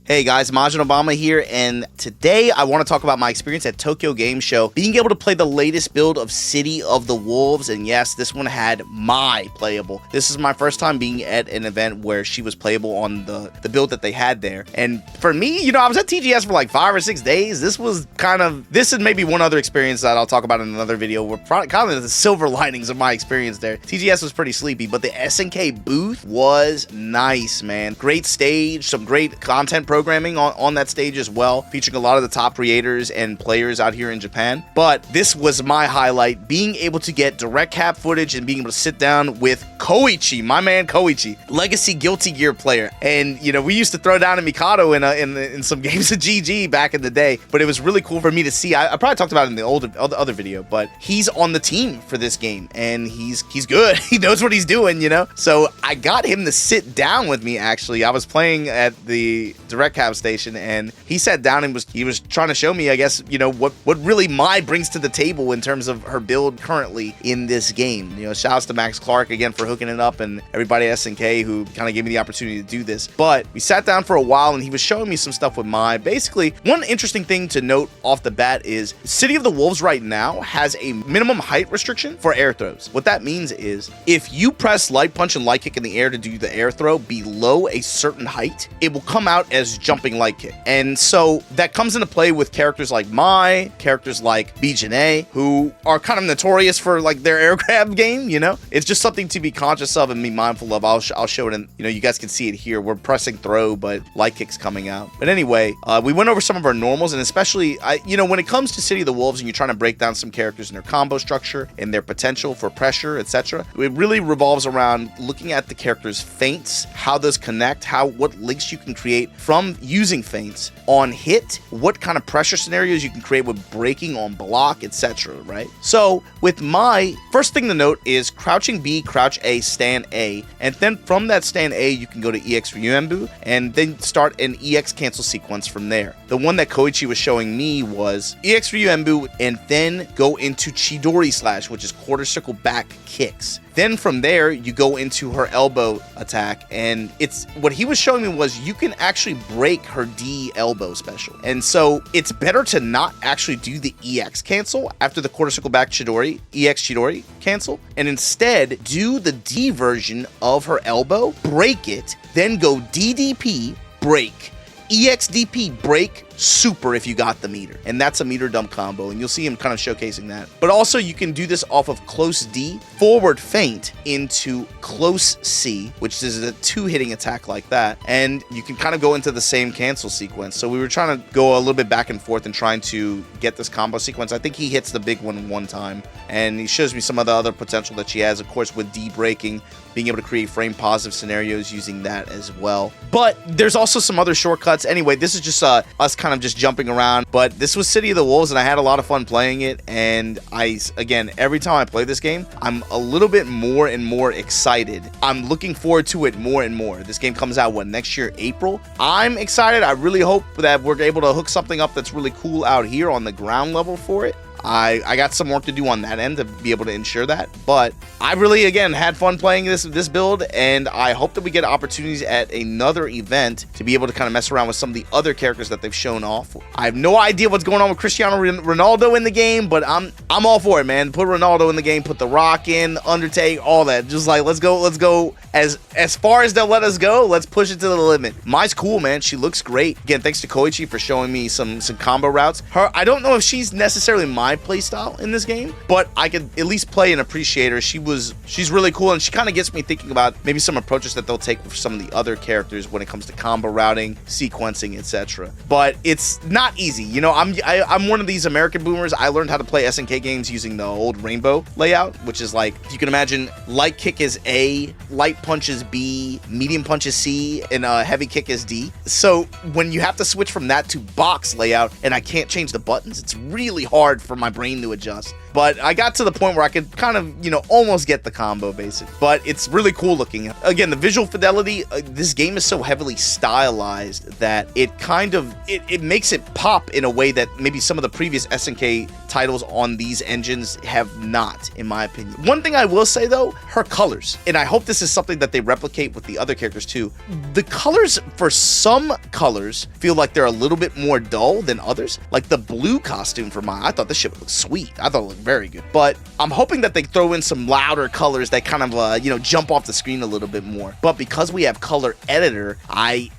Hey guys, Majin Obama here, and today I want to talk about my experience at Tokyo Game Show, being able to play the latest build of City of the Wolves, and yes, this one had my playable. This is my first time being at an event where she was playable on the build that they had there, and for me, you know, I was at TGS for like 5 or 6 days. This is maybe one other experience that I'll talk about in another video, where kind of the silver linings of my experience there. TGS was pretty sleepy, but the SNK booth was nice, man. Great stage, some great content programming on that stage as well, featuring a lot of the top creators and players out here in Japan. But this was my highlight, being able to get direct cap footage and being able to sit down with Koichi, my man Koichi, legacy Guilty Gear player. And you know, we used to throw down a Mikado in some games of GG back in the day, but it was really cool for me to see. I probably talked about it in the other video, but he's on the team for this game and he's good. He knows what he's doing, you know. So I got him to sit down with me. Actually, I was playing at the direct cap station and he sat down and he was trying to show me, I guess, you know, what really Mai brings to the table in terms of her build currently in this game. You know, shouts to Max Clark again for hooking it up, and everybody at SNK who kind of gave me the opportunity to do this. But we sat down for a while and he was showing me some stuff with Mai. Basically, one interesting thing to note off the bat is City of the Wolves right now has a minimum height restriction for air throws. What that means is if you press light punch and light kick in the air to do the air throw below a certain height, it will come out as jumping light kick. And so that comes into play with characters like Mai, characters like Bijane, who are kind of notorious for like their air grab game, you know? It's just something to be conscious of and be mindful of. I'll show it in, you know, you guys can see it here. We're pressing throw, but light kick's coming out. But anyway, we went over some of our normals, and especially, you know, when it comes to City of the Wolves and you're trying to break down some characters and their combo structure and their potential for pressure, etc., it really revolves around looking at the characters' feints, how those connect, what links you can create from using feints on hit, what kind of pressure scenarios you can create with breaking on block, etc., right? So with Mai, first thing to note is crouching B, crouch A, stand A, and then from that stand A, you can go to EX Ryuenbu and then start an EX cancel sequence from there. The one that Koichi was showing me was EX Ryuenbu and then go into Chidori slash, which is quarter circle back kicks. Then from there, you go into her elbow attack, and it's what he was showing me was you can actually break her D elbow special. And so it's better to not actually do the EX cancel after the quarter circle back Chidori, EX Chidori cancel, and instead do the D version of her elbow, break it, then go DDP, break, EXDP, break, super if you got the meter. And that's a meter dump combo, and you'll see him kind of showcasing that. But also you can do this off of close D, forward feint into close C, which is a 2-hitting attack like that, and you can kind of go into the same cancel sequence. So we were trying to go a little bit back and forth and trying to get this combo sequence. I think he hits the big one time, and he shows me some of the other potential that she has, of course, with D breaking, being able to create frame positive scenarios using that as well. But there's also some other shortcuts. Anyway, this is just us kind of just jumping around, but this was City of the Wolves and I had a lot of fun playing it. And again, every time I play this game, I'm a little bit more and more excited. I'm looking forward to it more and more. This game comes out, next year, April? I'm excited. I really hope that we're able to hook something up that's really cool out here on the ground level for it. I got some work to do on that end to be able to ensure that, but I really, again, had fun playing this build, and I hope that we get opportunities at another event to be able to kind of mess around with some of the other characters that they've shown off. I have no idea what's going on with Cristiano Ronaldo in the game, but I'm all for it, man. Put Ronaldo in the game, put The Rock in, Undertake, all that. Just like, let's go as far as they'll let us go. Let's push it to the limit. Mai's cool, man. She looks great. Again, thanks to Koichi for showing me some combo routes. I don't know if she's necessarily my playstyle in this game, but I could at least play and appreciate her. She's really cool, and she kind of gets me thinking about maybe some approaches that they'll take with some of the other characters when it comes to combo routing, sequencing, etc. But it's not easy, you know. I'm one of these American boomers. I learned how to play SNK games using the old Rainbow layout, which is like, if you can imagine, light kick is A, light punch is B, medium punch is C, and heavy kick is D. So when you have to switch from that to box layout and I can't change the buttons, it's really hard for my brain to adjust. But I got to the point where I could kind of, you know, almost get the combo basic. But it's really cool looking. Again, the visual fidelity, this game is so heavily stylized that it kind of, it makes it pop in a way that maybe some of the previous SNK titles on these engines have not, in my opinion. One thing I will say though, her colors, and I hope this is something that they replicate with the other characters too. The colors, for some colors, feel like they're a little bit more dull than others. Like the blue costume for Mai, I thought this shit looked sweet. I thought it looked very good. But I'm hoping that they throw in some louder colors that kind of, you know, jump off the screen a little bit more. But because we have color editor, I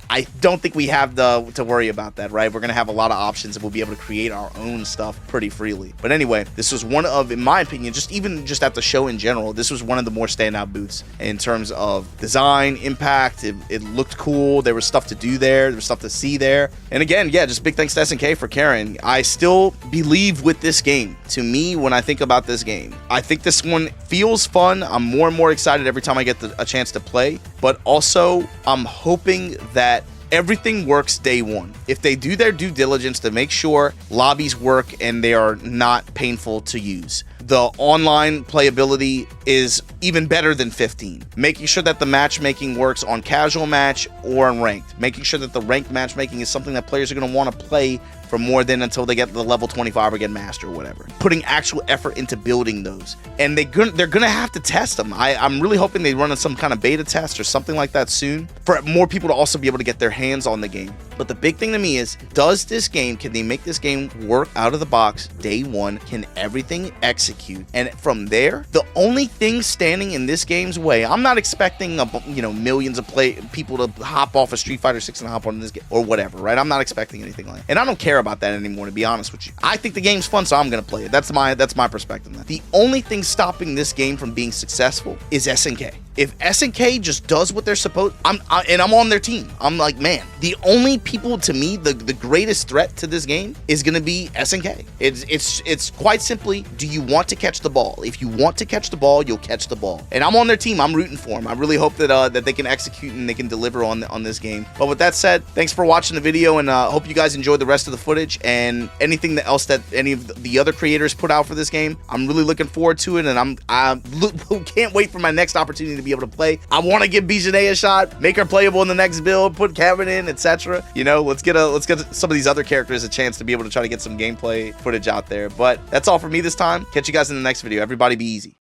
don't think we have to worry about that, right? We're going to have a lot of options and we'll be able to create our own stuff pretty freely. But anyway, this was one of, in my opinion, just at the show in general, this was one of the more standout booths in terms of design, impact. It looked cool. There was stuff to do there. There was stuff to see there. And again, yeah, just big thanks to SNK for caring. I still believe with this game. To me, when I think about this game, I think this one feels fun. I'm more and more excited every time I get a chance to play. But also, I'm hoping that everything works day one. If they do their due diligence to make sure lobbies work and they are not painful to use. The online playability is even better than 15. Making sure that the matchmaking works on casual match or on ranked. Making sure that the ranked matchmaking is something that players are going to want to play for more than until they get the level 25 or get master or whatever. Putting actual effort into building those. And they're gonna have to test them. I'm really hoping they run some kind of beta test or something like that soon for more people to also be able to get their hands on the game. But the big thing to me is, can they make this game work out of the box day one? Can everything execute? And from there, the only thing standing in this game's way, I'm not expecting millions of people to hop off of Street Fighter 6 and hop on this game or whatever, right? I'm not expecting anything like that. And I don't care about that anymore, to be honest with you. I think the game's fun, so I'm gonna play it. That's my perspective on that. The only thing stopping this game from being successful is SNK. If SNK just does what they're supposed, I'm on their team. I'm like, man, the only people, to me, the greatest threat to this game is gonna be SNK. It's quite simply, do you want to catch the ball? If you want to catch the ball, you'll catch the ball. And I'm on their team. I'm rooting for them. I really hope that they can execute and they can deliver on this game. But with that said, thanks for watching the video, and hope you guys enjoyed the rest of the footage and anything else that any of the other creators put out for this game. I'm really looking forward to it, and I can't wait for my next opportunity to be able to play. I want to give Bijane a shot, make her playable in the next build, put Kevin in, etc. You know, let's get some of these other characters a chance to be able to try to get some gameplay footage out there. But that's all for me this time. Catch you guys in the next video. Everybody be easy.